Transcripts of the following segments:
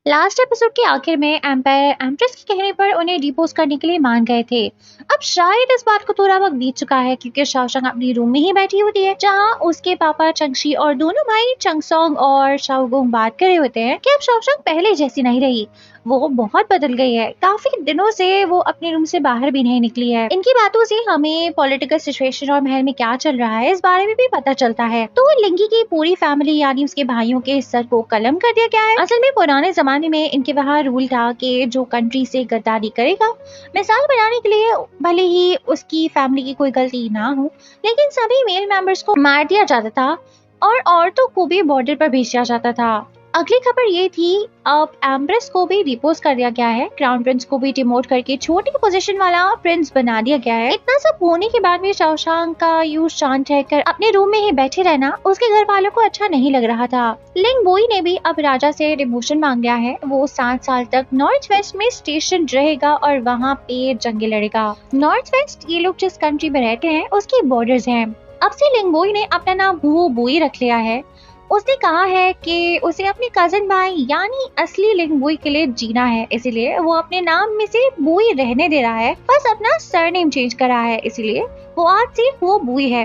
Last episode के आखिर में एम्पायर एम्प्रेस के कहने पर उन्हें डिपोज करने के लिए मान गए थे। अब शायद इस बात को थोड़ा वक्त बीत चुका है क्योंकि शाओशंग अपनी रूम में ही बैठी होती है जहां उसके पापा चंगशी और दोनों भाई चंगसोंग और शाओगोंग बात कर रहे होते हैं कि अब शाओशंग पहले जैसी नहीं रही, वो बहुत बदल गई है। काफी दिनों से वो अपने रूम से बाहर भी नहीं निकली है। इनकी बातों से हमें पॉलिटिकल सिचुएशन और महल में क्या चल रहा है इस बारे में भी पता चलता है। तो लिंगी की पूरी फैमिली यानी उसके भाइयों के सर को कलम कर दिया गया है। असल में पुराने जमाने में इनके वहाँ रूल था कि जो कंट्री से गद्दारी करेगा, मिसाल बनाने के लिए भले ही उसकी फैमिली की कोई गलती ना हो, लेकिन सभी मेल मेंबर्स को मार दिया जाता था और औरतों को भी बॉर्डर पर भेजा जाता था। अगली खबर ये थी, अब एम्प्रेस को भी डिपोज कर दिया गया है। क्राउन प्रिंस को भी डिमोट करके छोटी पोजीशन वाला प्रिंस बना दिया गया है। इतना सब होने के बाद भी शाओशंग का यूं शांत रहकर अपने रूम में ही बैठे रहना उसके घर वालों को अच्छा नहीं लग रहा था। लिंग बोई ने भी अब राजा से डिमोशन मांग लिया है। वो 7 साल तक नॉर्थ वेस्ट में स्टेशन रहेगा और वहाँ पे जंगे लड़ेगा। नॉर्थ वेस्ट ये लोग जिस कंट्री में रहते हैं उसकी बॉर्डर्स हैं। अब से लिंग बोई ने अपना नाम हुओ बोई रख लिया है। उसने कहा है कि उसे अपने कजन भाई यानी असली लिंग बोई के लिए जीना है, इसलिए वो अपने नाम में से बोई रहने दे रहा है, बस अपना सरनेम चेंज करा है, इसलिए वो आज से हुओ बोई है।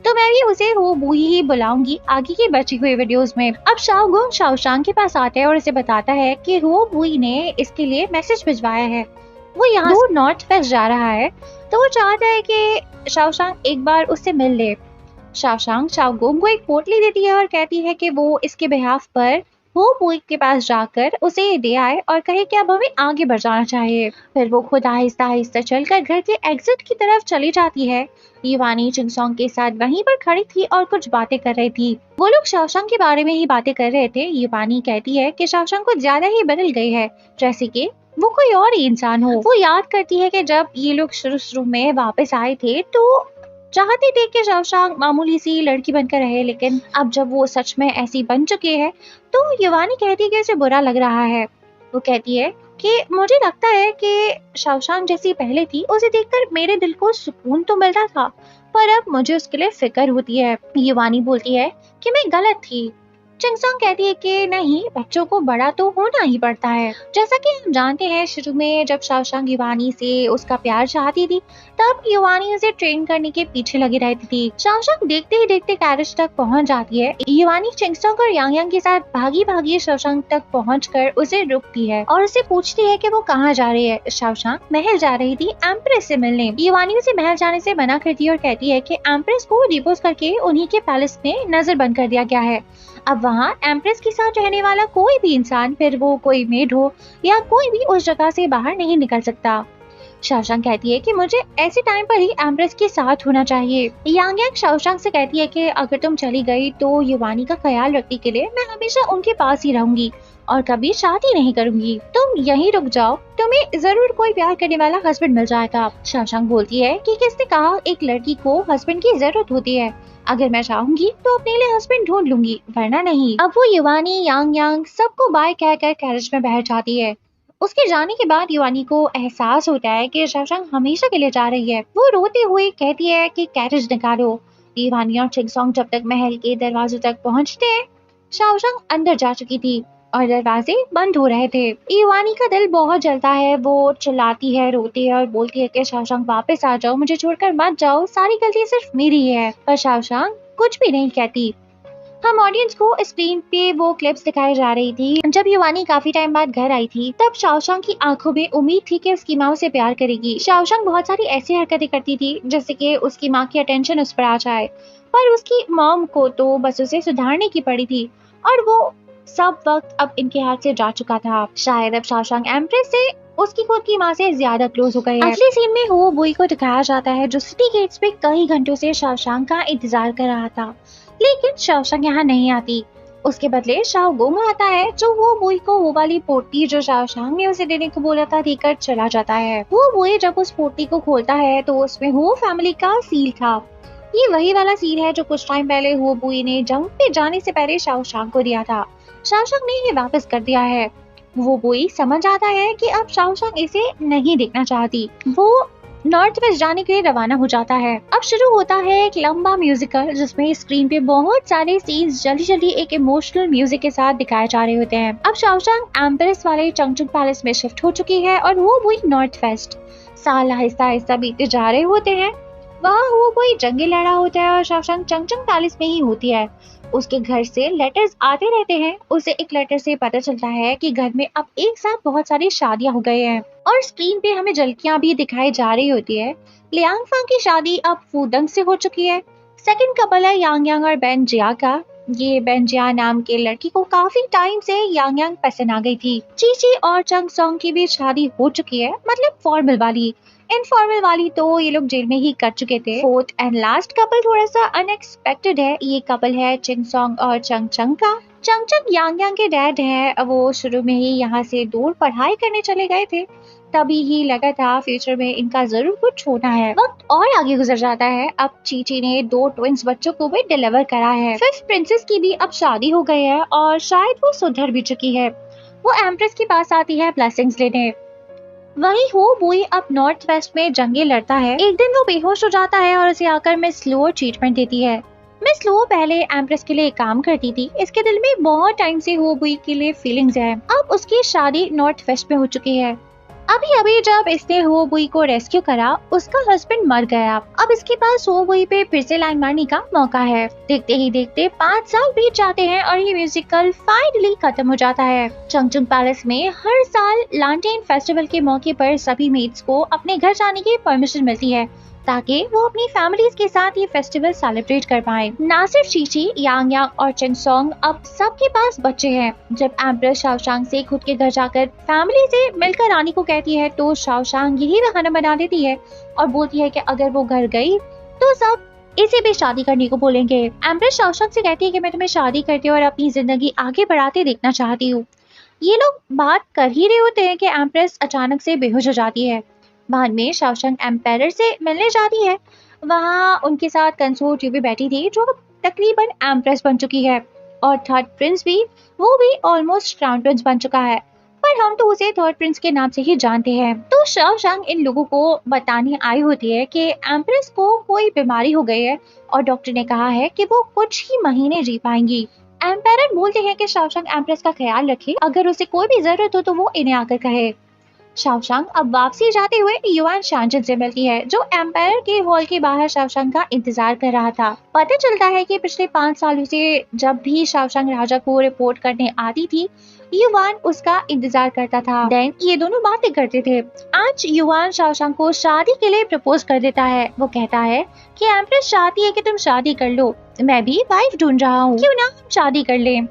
तो मैं भी उसे हुओ बोई ही बुलाऊंगी आगे की बची हुई वीडियोस में। अब शाओगोंग शाओशंग के पास आता है और उसे बताता है कि हुओ बोई ने इसके लिए मैसेज भिजवाया है। वो यहाँ दूर नॉर्थ वेस्ट जा रहा है, तो वो चाहता है कि शाओशंग एक बार उससे मिल ले। शाओशंग शाओगोंग को एक पोटली देती है और कहती है कि वो इसके बिहाफ पर हुओ बोई के पास जाकर उसे दे आए और कहे कि अब हमें आगे बढ़ जाना चाहिए। फिर वो खुद आहिस्ता आहिस्ता चलकर घर के एग्जिट की तरफ चली जाती है। युवानी चिंगसोंग के साथ वहीं पर खड़ी थी और कुछ बातें कर रही थी। वो लोग शाओशंग के बारे में ही बातें कर रहे थे। युवानी कहती है कि शाओशंग कुछ ज्यादा ही बदल गई है, जैसे कि वो कोई और ही इंसान हो। वो याद करती है कि जब ये लोग शुरू में वापस आए थे तो चाहते थे कि शाओशंग मामूली सी लड़की बनकर रहे, लेकिन अब जब वो सच में ऐसी बन चुके हैं तो युवानी कहती है कि उसे बुरा लग रहा है। वो कहती है कि मुझे लगता है कि शाओशंग जैसी पहले थी उसे देखकर मेरे दिल को सुकून तो मिलता था, पर अब मुझे उसके लिए फिक्र होती है। युवानी बोलती है कि मैं गलत थी। चिंगसोंग कहती है कि नहीं, बच्चों को बड़ा तो होना ही पड़ता है। जैसा कि हम जानते हैं शुरू में जब शाओशंग युवानी से उसका प्यार चाहती थी तब युवानी उसे ट्रेन करने के पीछे लगी रहती थी। शाओशंग देखते ही देखते कैरेज तक पहुंच जाती है। युवानी चिंगसोंग और यांग के साथ भागी भागी शाओशंग तक पहुंचकर उसे रुकती है और उसे पूछती है कि वो कहाँ जा रही है। शाओशंग महल जा रही थी एम्प्रेस से मिलने। युवानी उसे महल जाने से मना करती है और कहती है कि एम्प्रेस को डिपोज करके उन्हीं के पैलेस में नजर बंद कर दिया गया है। अब वहाँ एम्प्रेस के साथ रहने वाला कोई भी इंसान, फिर वो कोई मेड हो या कोई भी, उस जगह से बाहर नहीं निकल सकता। शाओशंग कहती है कि मुझे ऐसे टाइम पर ही एम्प्रेस के साथ होना चाहिए। यांग शाओशंग से कहती है कि अगर तुम चली गई तो युवानी का ख्याल रखने के लिए मैं हमेशा उनके पास ही रहूंगी और कभी शादी नहीं करूंगी। तुम यहीं रुक जाओ, तुम्हें जरूर कोई प्यार करने वाला हस्बैंड मिल जाएगा। शाओशंग बोलती है कि किसने कहा एक लड़की को हस्बैंड की जरूरत होती है, अगर मैं चाहूंगी तो अपने लिए हस्बैंड ढूंढ लूंगी, वरना नहीं। अब वो युवानी यांग सबको बाय कहकर कैरेज में बैठ जाती है। उसके जाने के बाद युवानी को एहसास होता है कि शाओशंग हमेशा के लिए जा रही है। वो रोते हुए कहती है कि कैरेज निकालो। युवानी और चिंगसोंग जब तक महल के दरवाजे तक पहुंचते हैं, शाओशंग अंदर जा चुकी थी और दरवाजे बंद हो रहे थे। युवानी का दिल बहुत जलता है। वो चिल्लाती है, रोती है और बोलती है कि शाओशंग वापस आ जाओ, मुझे छोड़कर मत जाओ, सारी गलती सिर्फ मेरी है। पर शाओशंग कुछ भी नहीं कहती। हम ऑडियंस को स्क्रीन पे वो क्लिप्स दिखाई जा रही थी। जब युवानी काफी टाइम बाद घर आई थी तब शाओशंग की आंखों में उम्मीद थी कि उसकी माँ उसे प्यार करेगी। शाओशंग बहुत सारी ऐसी हरकतें करती थी जैसे कि उसकी माँ की अटेंशन उस पर आ जाए, पर उसकी मॉम को तो बस उसे सुधारने की पड़ी थी और वो सब वक्त अब इनके हाथ से जा चुका था। शायद अब शाओशंग एम्प्रेस से उसकी खुद की माँ से ज्यादा क्लोज हो गई है। अगले सीन में हुओ बोई को दिखाया जाता है जो सिटी गेट्स पे कई घंटों से शाओशंग का इंतजार कर रहा था, लेकिन शाओशंग यहाँ नहीं आती। उसके बदले शाओगोंग आता है जो वो बोई को वो वाली पोटली जो शाओशंग ने उसे देने को बोला था देकर चला जाता है। वो बोई जब उस पोटली को खोलता है तो उसमें हुओ फैमिली का सील था। ये वही वाला सील है जो कुछ टाइम पहले हुओ बोई ने जंग पे जाने से पहले शाओशंग को दिया था। शाओशंग ने ये वापस कर दिया है। वो बोई समझ आता है कि अब शाओशंग इसे नहीं देखना चाहती। वो नॉर्थ वेस्ट जाने के लिए रवाना हो जाता है। अब शुरू होता है एक लंबा म्यूजिकल, जिसमें स्क्रीन पे बहुत सारे सीन्स जल्दी जल्दी एक इमोशनल म्यूजिक के साथ दिखाए जा रहे होते हैं। अब शाओशैंग एम्प्रेस वाले चंगचुंग पैलेस में शिफ्ट हो चुकी है और वो हुई नॉर्थ वेस्ट। साल आहिस्ता आहिस्ता बीतते जा रहे होते हैं। वहाँ वो कोई जंगी लड़ा होता है और शाओशैंग चंगचुंग पैलेस में ही होती है। उसके घर से लेटर्स आते रहते हैं। उसे एक लेटर से पता चलता है कि घर में अब एक साथ बहुत सारी शादियां हो गई हैं और स्क्रीन पे हमें झलकियां भी दिखाई जा रही होती है। लियांग फंग की शादी अब फूदंग से हो चुकी है। सेकंड कपल है यांग यांग और बेन जिया का। ये बेन जिया नाम के लड़की को काफी टाइम से यांग यांग पसंद आ गई थी। चीची और चंग सोंग की भी शादी हो चुकी है, मतलब फॉर्मल वाली। इनफॉर्मल वाली तो ये लोग जेल में ही कर चुके थे। फोर्थ एंड लास्ट कपल थोड़ा सा अनएक्सपेक्टेड है। ये कपल है चिंग सोंग और चंग चंग का। चंग चंग यांग यांग के डैड है। वो शुरू में ही यहाँ से दूर पढ़ाई करने चले गए थे। तभी ही लगा था फ्यूचर में इनका जरूर कुछ होना है। वक्त और आगे गुजर जाता है। अब चीची ने 2 ट्विंस बच्चों को भी डिलीवर करा है। फिफ्थ प्रिंसेस की भी अब शादी हो गई है और शायद वो सुधर भी चुकी है। वो एम्प्रेस के पास आती है ब्लेसिंग्स लेने। वही हो बुई अब नॉर्थ वेस्ट में जंगे लड़ता है। एक दिन वो बेहोश हो जाता है और उसे आकर मिस लुओ ट्रीटमेंट देती है। मिस लुओ पहले एम्प्रेस के लिए काम करती थी। इसके दिल में बहुत टाइम से हो बुई के लिए फीलिंग्स है। अब उसकी शादी नॉर्थ वेस्ट में हो चुकी है। अभी अभी जब इसने हो बुई को रेस्क्यू करा, उसका हस्बैंड मर गया। अब इसके पास हो बुई पे फिर से लाइन मारने का मौका है। देखते ही देखते 5 साल बीत जाते हैं और ये म्यूजिकल फाइनली खत्म हो जाता है। चंगचुंग पैलेस में हर साल लांटेन फेस्टिवल के मौके पर सभी मेट्स को अपने घर जाने की परमिशन मिलती है, ताकि वो अपनी फैमिलीज के साथ ये फेस्टिवल सेलिब्रेट कर पाए। ना सिर्फ चीची, यांग यांग और चिंग सोंग, अब सबके पास बच्चे हैं। जब एम्प्रेस शाओशैंग से खुद के घर जाकर फैमिली से मिलकर आने को कहती है, तो शाओशैंग यही बहाना बना देती है और बोलती है कि अगर वो घर गई तो सब इसे भी शादी करने को बोलेंगे। एम्प्रेस शाओशैंग से कहती है कि मैं तुम्हें शादी करते और अपनी जिंदगी आगे बढ़ाते देखना चाहती हूँ। ये लोग बात कर ही रहे होते हैं कि एम्प्रेस अचानक से बेहोश हो जाती है। बाद में शाओशैंग एम्पायर से मिलने जाती है। वहाँ उनके साथ कंसोर्ट भी बैठी थी, जो तकरीबन एम्प्रेस बन चुकी है। और थर्ड प्रिंस भी, वो भी ऑलमोस्ट क्राउन प्रिंस बन चुका है, पर हम तो उसे थर्ड प्रिंस के नाम से ही जानते हैं। तो शाओशैंग इन लोगों को बताने आई होती है कि एम्प्रेस को कोई बीमारी हो गई है और डॉक्टर ने कहा है कि वो कुछ ही महीने जी पाएंगी। एम्पायर बोलते हैं कि शाओशैंग एम्प्रेस का ख्याल रखे, अगर उसे कोई भी जरूरत हो तो वो इन्हें आकर कहे। शाओशैंग अब वापसी जाते हुए युआन शांजन से मिलती है, जो एम्पायर के हॉल के बाहर शाओशैंग का इंतजार कर रहा था। पता चलता है कि पिछले 5 सालों से जब भी शाओशैंग राजा को रिपोर्ट करने आती थी, युआन उसका इंतजार करता था। देन ये दोनों बातें करते थे। आज युआन शाओशैंग को शादी के लिए प्रपोज कर देता है। वो कहता है कि एम्प्रेस चाहती है कि तुम शादी कर लो, मैं भी वाइफ ढूंढ रहा हूँ, क्यों ना हम शादी कर लें।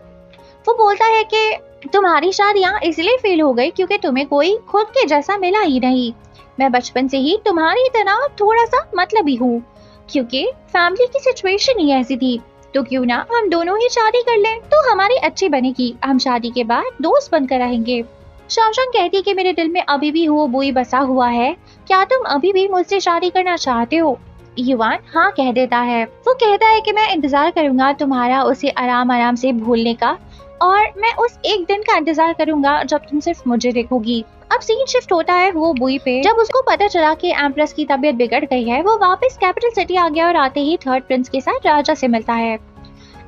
वो बोलता है कि तुम्हारी शादियाँ इसलिए फेल हो गई क्योंकि तुम्हें कोई खुद के जैसा मिला ही नहीं। मैं बचपन से ही तुम्हारी तरह थोड़ा सा मतलबी हूँ, क्योंकि फैमिली की सिचुएशन ही ऐसी थी। तो क्यों ना हम दोनों ही शादी कर लें, तो हमारी अच्छी बनेगी। हम शादी के बाद दोस्त बनकर रहेंगे। शाओशैंग कहती कि मेरे दिल में अभी भी हो बुई बसा हुआ है, क्या तुम अभी भी मुझसे शादी करना चाहते हो। युआन हाँ कह देता है। वो कहता है कि मैं इंतजार करूंगा तुम्हारा उसे आराम आराम से भूलने का, और मैं उस एक दिन का इंतजार करूंगा जब तुम सिर्फ मुझे देखोगी। अब सीन शिफ्ट होता है वो बुई पे। जब उसको पता चला कि एम्प्रेस की तबीयत बिगड़ गई है, वो वापस कैपिटल सिटी आ गया और आते ही थर्ड प्रिंस के साथ राजा से मिलता है।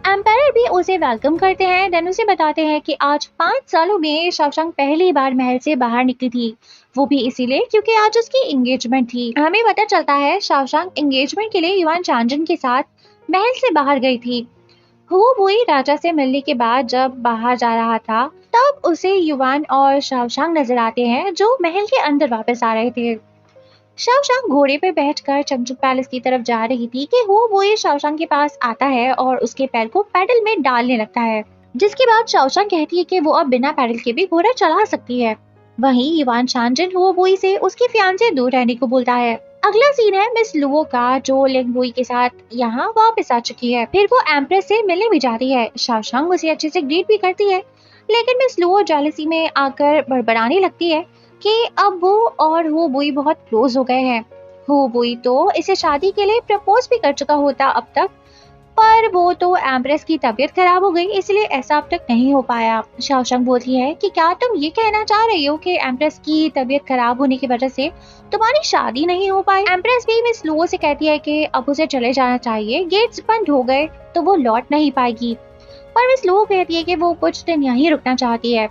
एम्पायर भी उसे वेलकम करते हैं। देन उसे बताते हैं कि आज 5 सालों में शाओशैंग पहली बार महल से बाहर निकली थी, वो भी इसीलिए क्योंकि आज उसकी एंगेजमेंट थी। हमें पता चलता है शाओशैंग एंगेजमेंट के लिए युआन शांजन के साथ महल से बाहर गई थी। वो बुई राजा से मिलने के बाद जब बाहर जा रहा था, तब उसे युआन और शाओशैंग नजर आते हैं, जो महल के अंदर वापस आ रहे थे। शाओशैंग घोड़े पे बैठकर चंगचुंग पैलेस की तरफ जा रही थी कि हो बुई शाओशैंग के पास आता है और उसके पैर को पैडल में डालने लगता है, जिसके बाद शाओशैंग कहती है कि वो अब बिना पैडल के भी घोड़ा चला सकती है। वहीं युआन शांजन हो बुई से उसके फियांसे दूर रहने को बोलता है। अगला सीन है मिस लुओ का, जो लिंग बुई के साथ यहाँ वापस आ चुकी है। फिर वो एम्प्रेस से मिलने भी जाती है। शाओशैंग उसे अच्छे से ग्रीट भी करती है, लेकिन मिस लुओ जेलसी में आकर बड़बड़ाने लगती है कि अब वो और हो बुई बहुत क्लोज हो गए हैं। हो बुई तो इसे शादी के लिए प्रपोज भी कर चुका होता अब तक, पर वो तो एम्प्रेस की तबीयत खराब हो गई, इसलिए ऐसा अब तक नहीं हो पाया। शाओशंग बोलती है कि क्या तुम ये कहना चाह रही हो कि एम्प्रेस की तबीयत खराब होने की वजह से तुम्हारी शादी नहीं हो पाई? एम्प्रेस भी मिस लुओ से कहती है कि अब उसे चले जाना चाहिए, गेट्स बंद हो गए तो वो लौट नहीं पाएगी। पर मिस लुओ कहती है कि वो कुछ दिन यहीं रुकना चाहती है।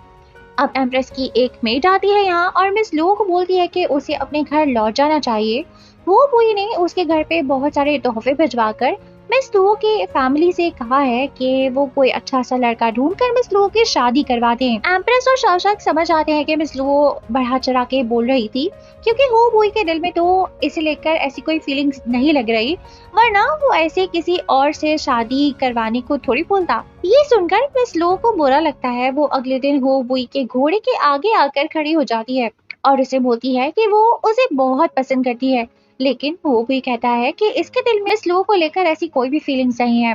अब एम्प्रेस की एक मेड आती है यहाँ और मिस लुओ को बोलती है कि उसे अपने घर लौट जाना चाहिए। वो बुई ने उसके घर पे बहुत सारे तोहफे भिजवाकर मिस लुओ की फैमिली से कहा है कि वो कोई अच्छा सा लड़का ढूंढकर मिस लुओ की शादी करवा दें। एम्प्रेस और शाओशंग समझ आते हैं कि मिस लुओ बढ़ा चढ़ा के बोल रही थी, क्योंकि हो बुई के दिल में तो इसे लेकर ऐसी कोई फीलिंग्स नहीं लग रही, वरना वो ऐसे किसी और से शादी करवाने को थोड़ी बोलता। ये सुनकर मिस लुओ को बुरा लगता है। वो अगले दिन हो बुई के घोड़े के आगे आकर खड़ी हो जाती है और उसे बोलती है कि वो उसे बहुत पसंद करती है, लेकिन वो भी कहता है कि इसके दिल में मिस लुओ को लेकर ऐसी कोई भी फीलिंग्स नहीं है।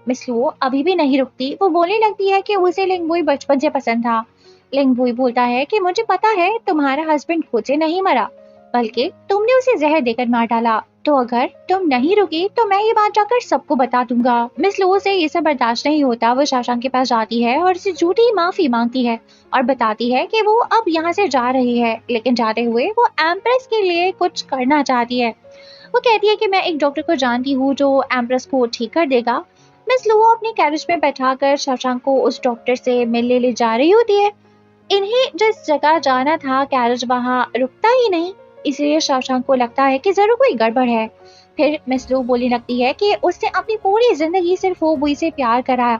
मिस लुओ अभी भी नहीं रुकती। वो बोलने लगती है कि उसे लिंगबुई बचपन से पसंद था। लिंगबुई बोलता है कि मुझे पता है तुम्हारा हस्बैंड खुद से नहीं मरा, बल्कि तुमने उसे जहर देकर मार डाला। तो अगर तुम नहीं रुकी तो मैं ये बात जाकर सबको बता दूंगा। मिस लुओ से ये सब बर्दाश्त नहीं होता। वो शाओशंग के पास जाती है और उसे झूठी माफी मांगती है और बताती है कि वो अब यहाँ से जा रही है, लेकिन जाते हुए वो एम्प्रेस के लिए कुछ करना चाहती है। वो कहती है कि मैं एक डॉक्टर को जानती हूँ जो एम्प्रेस को ठीक कर देगा। मिस लुओ अपने कैरेज में बैठाकर शाओशंग को उस डॉक्टर से मिलने ले जा रही होती है। इन्हें जिस जगह जाना था कैरेज वहाँ रुकता ही नहीं, इसलिए शाओशंग को लगता है कि जरूर कोई गड़बड़ है। फिर मिस लू बोलने लगती है कि उसने अपनी पूरी जिंदगी सिर्फ हो बुई से प्यार करा,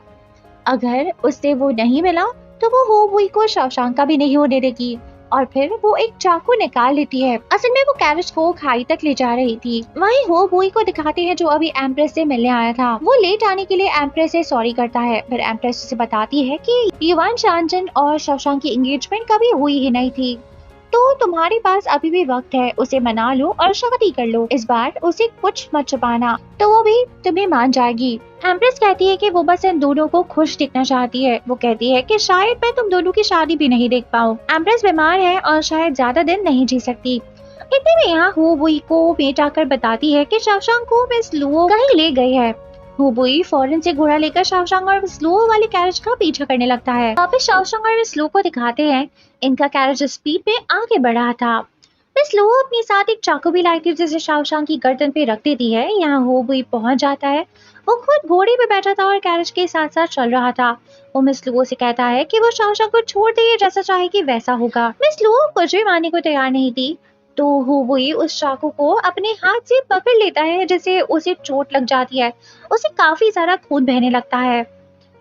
अगर उससे वो नहीं मिला तो वो हो बुई को शाओशंग का भी नहीं होने देगी। और फिर वो एक चाकू निकाल लेती है। असल में वो कैरेज को खाई तक ले जा रही थी। वहीं हो बुई को दिखाते हैं जो अभी एम्प्रेस से मिलने आया था। वो लेट आने के लिए एम्प्रेस से सॉरी करता है। फिर एम्प्रेस उसे बताती है कि युवान शानजन और शाओशंग की एंगेजमेंट कभी हुई ही नहीं थी, तो तुम्हारे पास अभी भी वक्त है, उसे मना लो और शादी कर लो। इस बार उसे कुछ मत छुपाना, तो वो भी तुम्हें मान जाएगी। एम्प्रेस कहती है कि वो बस इन दोनों को खुश दिखना चाहती है। वो कहती है कि शायद मैं तुम दोनों की शादी भी नहीं देख पाऊँ। एम्प्रेस बीमार है और शायद ज्यादा दिन नहीं जी सकती। इतने में यहाँ हो बुई को मेट आकर बताती है कि शाओशंग को मिस लुओ कहीं ले गई है। हो बुई फौरन से घोड़ा लेकर शाओशंग और मिस लुओ वाले कैरेज का पीछा करने लगता है। वापस शाओशंग और मिस लुओ को दिखाते हैं। इनका कैरेज स्पीड में आगे बढ़ा था। मिस लुओ अपने साथ एक चाकू भी लाई थी जिसे शाओशंग की गर्दन पे रख देती है। यहाँ हो बुई पहुंच जाता है। वो खुद घोड़े पे बैठा था और कैरेज के साथ साथ चल रहा था। वो मिस लुओ से कहता है कि वो शाओशंग को छोड़ दे, जैसा चाहेगी वैसा होगा। मिस लुओ कुछ भी मानने को तैयार नहीं थी, तो हो बुई उस चाकू को अपने हाथ से पकड़ लेता है, जिससे उसे चोट लग जाती है। उसे काफी सारा खून बहने लगता है।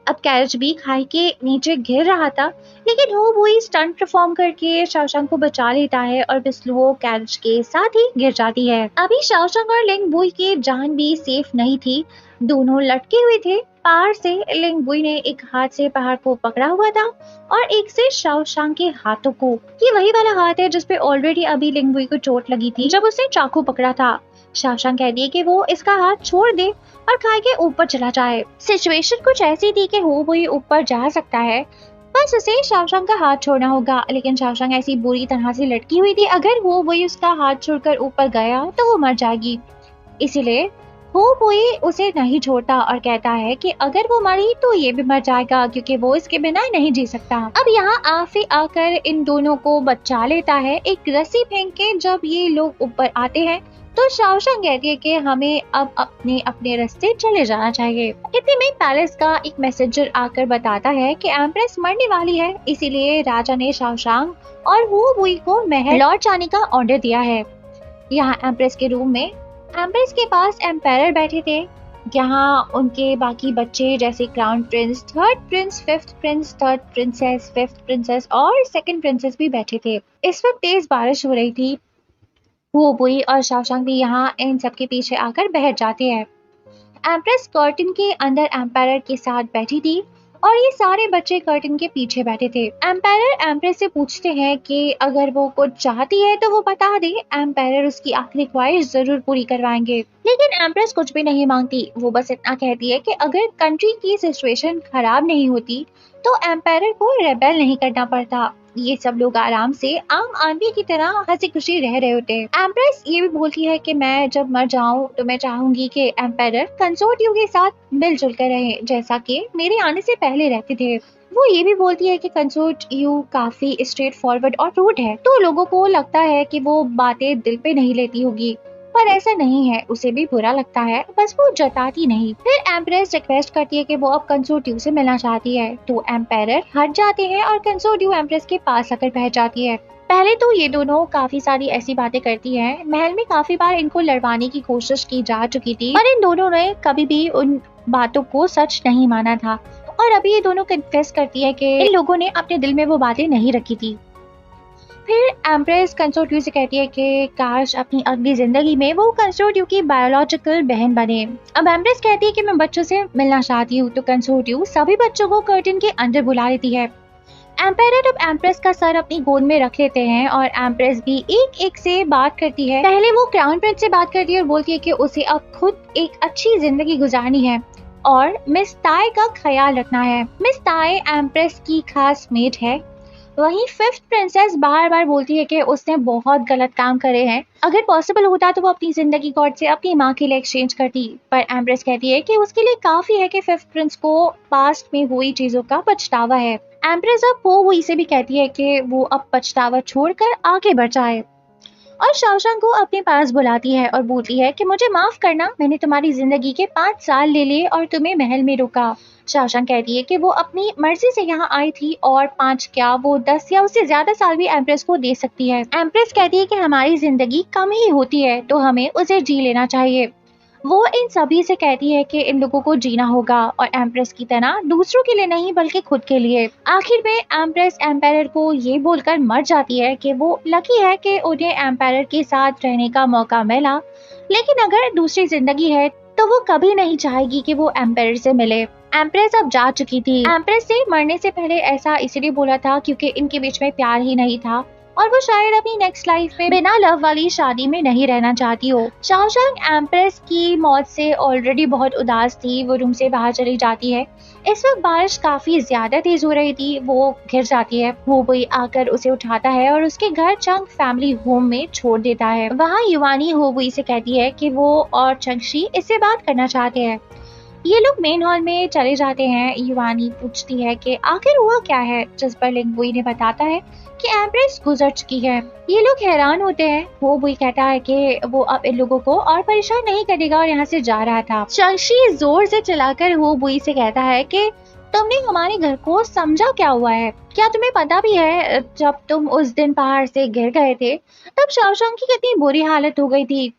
अब कैरेज भी खाई के नीचे गिर रहा था, लेकिन हो बुई स्टंट परफॉर्म करके शाओशंग को बचा लेता है और मिस लुओ कैरेज के साथ ही गिर जाती है। अभी शाओशंग और लिंगबुई की जान भी सेफ नहीं थी। दोनों लटके हुए थे पहाड़ से। लिंगबुई ने एक हाथ से पहाड़ को पकड़ा हुआ था और एक से शाओशंग के हाथों को। ये वही वाला हाथ है जिसपे ऑलरेडी अभी लिंगबुई को चोट लगी थी जब उसने चाकू पकड़ा था। शाओशंग कहती है कि वो इसका हाथ छोड़ दे और खाई के ऊपर चला जाए। सिचुएशन कुछ ऐसी थी कि हो बुई ऊपर जा सकता है, बस उसे शाओशंग का हाथ छोड़ना होगा। लेकिन शाओशंग ऐसी बुरी तरह से लटकी हुई थी, अगर हो बुई उसका हाथ छोड़कर ऊपर गया तो वो मर जाएगी। इसीलिए हो बुई उसे नहीं छोड़ता और कहता है कि अगर वो मरी तो ये भी मर जाएगा, क्योंकि वो इसके बिना नहीं जी सकता। अब यहाँ आफी आकर इन दोनों को बचा लेता है एक रस्सी फेंक के। जब ये लोग ऊपर आते हैं तो शाओशंग कहती है कि हमें अब अपने अपने रास्ते चले जाना चाहिए। इतने में पैलेस का एक मैसेजर आकर बताता है कि एम्प्रेस मरने वाली है, इसीलिए राजा ने शाओशंग और हो बुई को महल लौट जाने का ऑर्डर दिया है। यहाँ एम्प्रेस के रूम में एम्प्रेस के पास एम्पायर बैठे थे। यहाँ उनके बाकी बच्चे जैसे crown Prince, third Prince, fifth Prince, third princess, fifth princess और सेकंड प्रिंसेस भी बैठे थे। इस वक्त तेज बारिश हो रही थी। हो बुई और शाओशंग भी यहाँ इन सबके पीछे आकर बैठ जाते हैं। एम्प्रेस कर्टन के अंदर एम्पायर के साथ बैठी थी और ये सारे बच्चे कर्टन के पीछे बैठे थे। एम्पायर एम्प्रेस से पूछते हैं कि अगर वो कुछ चाहती है तो वो बता दे, एम्पायर उसकी आखिरी ख्वाहिश जरूर पूरी करवाएंगे। लेकिन एम्प्रेस कुछ भी नहीं मांगती। वो बस इतना कहती है कि अगर कंट्री की सिचुएशन खराब नहीं होती तो एम्पायर को रेबेल नहीं करना पड़ता। ये सब लोग आराम से आम आदमी की तरह हंसी खुशी रह रहे होते हैं। एम्प्रेस ये भी बोलती है कि मैं जब मर जाऊं तो मैं चाहूंगी कि एम्पायर कंसोर्ट यू के साथ मिलजुल कर रहे जैसा कि मेरे आने से पहले रहते थे। वो ये भी बोलती है कि कंसोर्ट यू काफी स्ट्रेट फॉरवर्ड और रूड है, तो लोगों को लगता है कि वो बातें दिल पे नहीं लेती होगी, पर ऐसा नहीं है, उसे भी बुरा लगता है, बस वो जताती नहीं। फिर एम्प्रेस रिक्वेस्ट करती है कि वो अब कंसोर्ट यू से मिलना चाहती है, तो एम्पायर हट जाते हैं और कंसोर्ट यू एम्प्रेस के पास आकर बैठ जाती है। पहले तो ये दोनों काफी सारी ऐसी बातें करती हैं, महल में काफी बार इनको लड़वाने की कोशिश की जा चुकी थी, पर इन दोनों ने कभी भी उन बातों को सच नहीं माना था, और अभी ये दोनों कन्फेस करती है कि इन लोगों ने अपने दिल में वो बातें नहीं रखी थी। फिर एम्प्रेस कंसोर्ट यू से कहती है कि काश अपनी अगली जिंदगी में वो कंसोर्ट यू की बायोलॉजिकल बहन बने। अब एम्प्रेस कहती है कि मैं बच्चों से मिलना चाहती हूँ, तो कंसोर्ट यू सभी बच्चों को कर्टन के अंदर बुला लेती है। एम्पायर अब एम्प्रेस का सर अपनी गोद में रख लेते हैं और एम्प्रेस भी एक एक से बात करती है। पहले वो क्राउन प्रिंस से बात करती है और बोलती है कि उसे अब खुद एक अच्छी जिंदगी गुजारनी है और मिस ताई का ख्याल रखना है। मिस ताई एम्प्रेस की खास मेट है। वहीं फिफ्थ प्रिंसेस बार बार बोलती है कि उसने बहुत गलत काम करे हैं, अगर पॉसिबल होता तो वो अपनी जिंदगी गॉड से अपनी माँ के लिए एक्सचेंज करती, पर एम्प्रेस कहती है कि उसके लिए काफी है कि फिफ्थ प्रिंस को पास्ट में हुई चीजों का पछतावा है। एम्प्रेस अब हो हुई से भी कहती है कि वो अब पछतावा छोड़कर आगे बढ़ जाए, और शाओशंग को अपने पास बुलाती है और बोलती है कि मुझे माफ करना, मैंने तुम्हारी जिंदगी के 5 साल ले लिए और तुम्हें महल में रोका। शाओशंग कहती है कि वो अपनी मर्जी से यहाँ आई थी और 5 क्या वो 10 या उससे ज्यादा साल भी एम्प्रेस को दे सकती है। एम्प्रेस कहती है कि हमारी जिंदगी कम ही होती है, तो हमें उसे जी लेना चाहिए। वो इन सभी से कहती है कि इन लोगों को जीना होगा, और एम्प्रेस की तरह दूसरों के लिए नहीं बल्कि खुद के लिए। आखिर में एम्प्रेस एम्पायर को ये बोलकर मर जाती है कि वो लकी है कि उन्हें एम्पायर के साथ रहने का मौका मिला, लेकिन अगर दूसरी जिंदगी है तो वो कभी नहीं चाहेगी कि वो एम्पायर से मिले। एम्प्रेस अब जा चुकी थी। एम्प्रेस से मरने से पहले ऐसा इसलिए बोला था क्योंकि इनके बीच में प्यार ही नहीं था, और वो शायद अपनी नेक्स्ट लाइफ में बिना लव वाली शादी में नहीं रहना चाहती हो। शाओशंग एम्प्रेस की मौत से ऑलरेडी बहुत उदास थी, वो रूम से बाहर चली जाती है। इस वक्त बारिश काफी ज्यादा तेज हो रही थी, वो गिर जाती है। वो कोई आकर उसे उठाता है और उसके घर चंग फैमिली होम में छोड़ देता है। वहाँ युवानी होबुई से कहती है कि वो और चंगशी इससे बात करना चाहते हैं। ये लोग मेन हॉल में चले जाते हैं। युवानी पूछती है कि आखिर हुआ क्या है, जिस पर लिंगबुई ने बताता है कि एम्प्रेस गुजर चुकी है। ये लोग हैरान होते हैं। वो बुई कहता है कि वो अब इन लोगों को और परेशान नहीं करेगा और यहाँ से जा रहा था। चंगशी जोर से चलाकर वो बुई से कहता है कि तुमने हमारे घर को समझा क्या हुआ है, क्या तुम्हें पता भी है जब तुम उस दिन पहाड़ से गिर गए थे तब शाओशंग की कितनी बुरी हालत हो गई थी।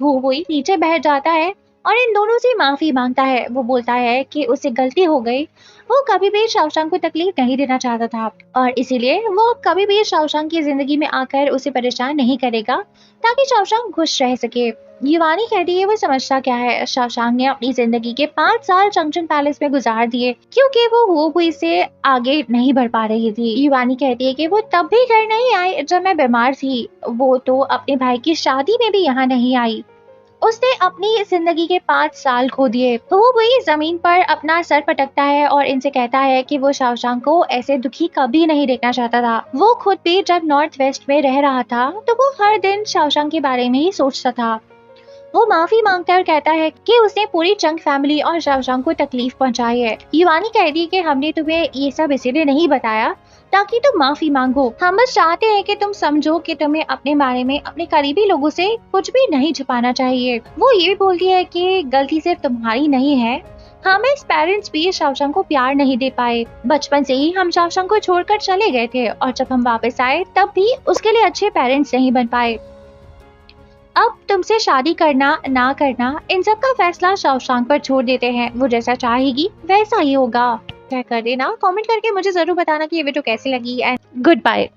वो बुई नीचे बैठ जाता है और इन दोनों से माफी मांगता है। वो बोलता है कि उसे गलती हो गई, वो कभी भी शाओशंग को तकलीफ नहीं देना चाहता था और इसीलिए वो कभी भी शाओशंग की जिंदगी में आकर उसे परेशान नहीं करेगा ताकि शाओशंग खुश रह सके। युवानी कहती है वो समझता क्या है, शाओशंग ने अपनी जिंदगी के 5 साल चंगचन पैलेस में गुजार दिए क्योंकि वो हुई से आगे नहीं बढ़ पा रही थी। युवानी कहती है कि वो तब भी घर नहीं आई जब मैं बीमार थी, वो तो अपने भाई की शादी में भी यहाँ नहीं आई। उसने अपनी जिंदगी के 5 साल खो दिए। तो वो वही जमीन पर अपना सर पटकता है और इनसे कहता है कि वो शाओशंग को ऐसे दुखी कभी नहीं देखना चाहता था। वो खुद भी जब नॉर्थ वेस्ट में रह रहा था तो वो हर दिन शाओशंग के बारे में ही सोचता था। वो माफी मांगता है और कहता है कि उसने पूरी चंग फैमिली और शाओशंग को तकलीफ पहुंचाई है। युवानी कहती है कि हमने तुम्हें ये सब इसीलिए नहीं बताया ताकि तुम माफी मांगो, हम बस चाहते हैं कि तुम समझो कि तुम्हें अपने बारे में अपने करीबी लोगों से कुछ भी नहीं छुपाना चाहिए। वो ये भी बोलती है कि गलती सिर्फ तुम्हारी नहीं है, हम इस पेरेंट्स भी शाओशंग को प्यार नहीं दे पाए। बचपन से ही हम शाओशंग को छोड़कर चले गए थे और जब हम वापस आए तब भी उसके लिए अच्छे पेरेंट्स नहीं बन पाए। अब तुमसे शादी करना ना करना इन सब का फैसला शाओशंग पर छोड़ देते हैं, वो जैसा चाहेगी वैसा ही होगा। क्या कर देना, कमेंट करके मुझे जरूर बताना कि ये वीडियो कैसी लगी एंड गुड बाय।